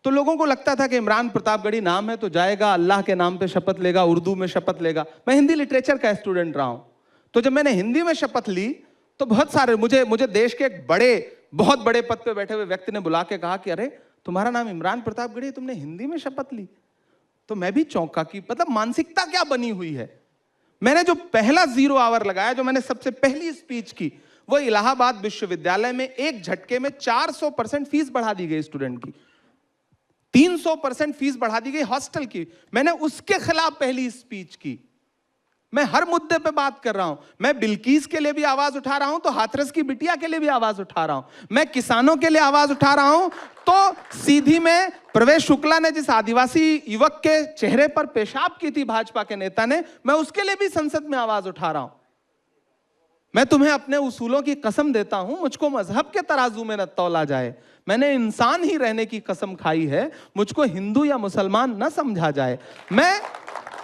तो लोगों को लगता था कि इमरान प्रतापगढ़ी नाम है तो जाएगा, अल्लाह के नाम पे शपथ लेगा, उर्दू में शपथ लेगा। मैं हिंदी लिटरेचर का स्टूडेंट रहा हूं, तो जब मैंने हिंदी में शपथ ली तो बहुत सारे मुझे देश के एक बहुत बड़े पद पे बैठे हुए व्यक्ति ने बुला के कहा कि अरे तुम्हारा नाम इमरान प्रतापगढ़ी, तुमने हिंदी में शपथ ली। तो मैं भी चौंका कि मतलब मानसिकता क्या बनी हुई है। मैंने जो पहला 0 आवर लगाया, जो मैंने सबसे पहली स्पीच की, वो इलाहाबाद विश्वविद्यालय में एक झटके में 400% फीस बढ़ा दी गई स्टूडेंट की, 300% फीस बढ़ा दी गई हॉस्टल की। मैंने उसके खिलाफ पहली स्पीच की। मैं हर मुद्दे पे बात कर रहा हूं। मैं बिल्कीस के लिए भी आवाज उठा रहा हूं तो हाथरस की बिटिया के लिए भी आवाज उठा रहा हूं। मैं किसानों के लिए आवाज उठा रहा हूं तो सीधी में प्रवेश शुक्ला ने जिस आदिवासी युवक के चेहरे पर पेशाब की थी भाजपा के नेता ने, मैं उसके लिए भी संसद में आवाज उठा रहा हूं। मैं तुम्हें अपने उसूलों की कसम देता हूं, मुझको मजहब के तराजू में न तौला जाए। मैंने इंसान ही रहने की कसम खाई है, मुझको हिंदू या मुसलमान न समझा जाए। मैं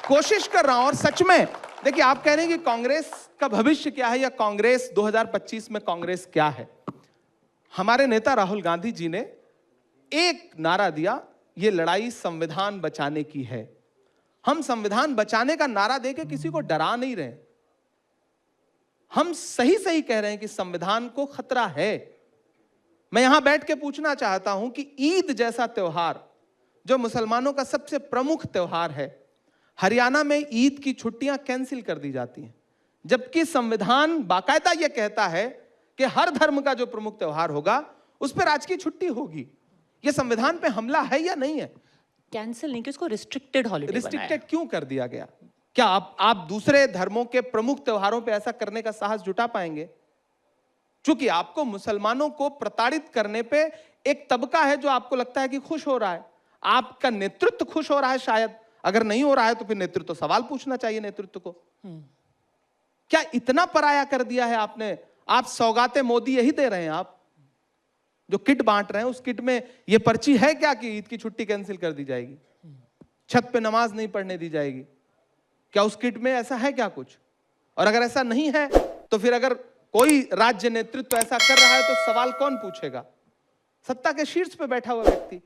कोशिश कर रहा हूं। और सच में देखिए, आप कह रहे हैं कि कांग्रेस का भविष्य क्या है या कांग्रेस 2025 में कांग्रेस क्या है। हमारे नेता राहुल गांधी जी ने एक नारा दिया, ये लड़ाई संविधान बचाने की है। हम संविधान बचाने का नारा देके किसी को डरा नहीं रहे, हम सही सही कह रहे हैं कि संविधान को खतरा है। मैं यहां बैठ के पूछना चाहता हूं कि ईद जैसा त्योहार, जो मुसलमानों का सबसे प्रमुख त्योहार है, हरियाणा में ईद की छुट्टियां कैंसिल कर दी जाती हैं, जबकि संविधान बाकायदा यह कहता है कि हर धर्म का जो प्रमुख त्योहार होगा उस पर राजकीय छुट्टी होगी। यह संविधान पे हमला है या नहीं है? कैंसिल नहीं कि उसको रिस्ट्रिक्टेड हॉलिडे रिस्ट्रिक्टेड क्यों कर दिया गया? क्या आप दूसरे धर्मों के प्रमुख त्योहारों पे ऐसा करने का साहस जुटा पाएंगे? चूंकि आपको मुसलमानों को प्रताड़ित करने पे एक तबका है जो आपको लगता है कि खुश हो रहा है, आपका नेतृत्व खुश हो रहा है। शायद अगर नहीं हो रहा है तो फिर नेतृत्व तो सवाल पूछना चाहिए नेतृत्व को। क्या इतना पराया कर दिया है आपने? आप सौगातें मोदी यही दे रहे हैं, आप जो किट बांट रहे हैं उस किट में यह पर्ची है क्या कि ईद की छुट्टी कैंसिल कर दी जाएगी, छत पे नमाज नहीं पढ़ने दी जाएगी? क्या उस किट में ऐसा है क्या कुछ? और अगर ऐसा नहीं है तो फिर अगर कोई राज्य नेतृत्व ऐसा कर रहा है तो सवाल कौन पूछेगा? सत्ता के शीर्ष पे बैठा हुआ व्यक्ति।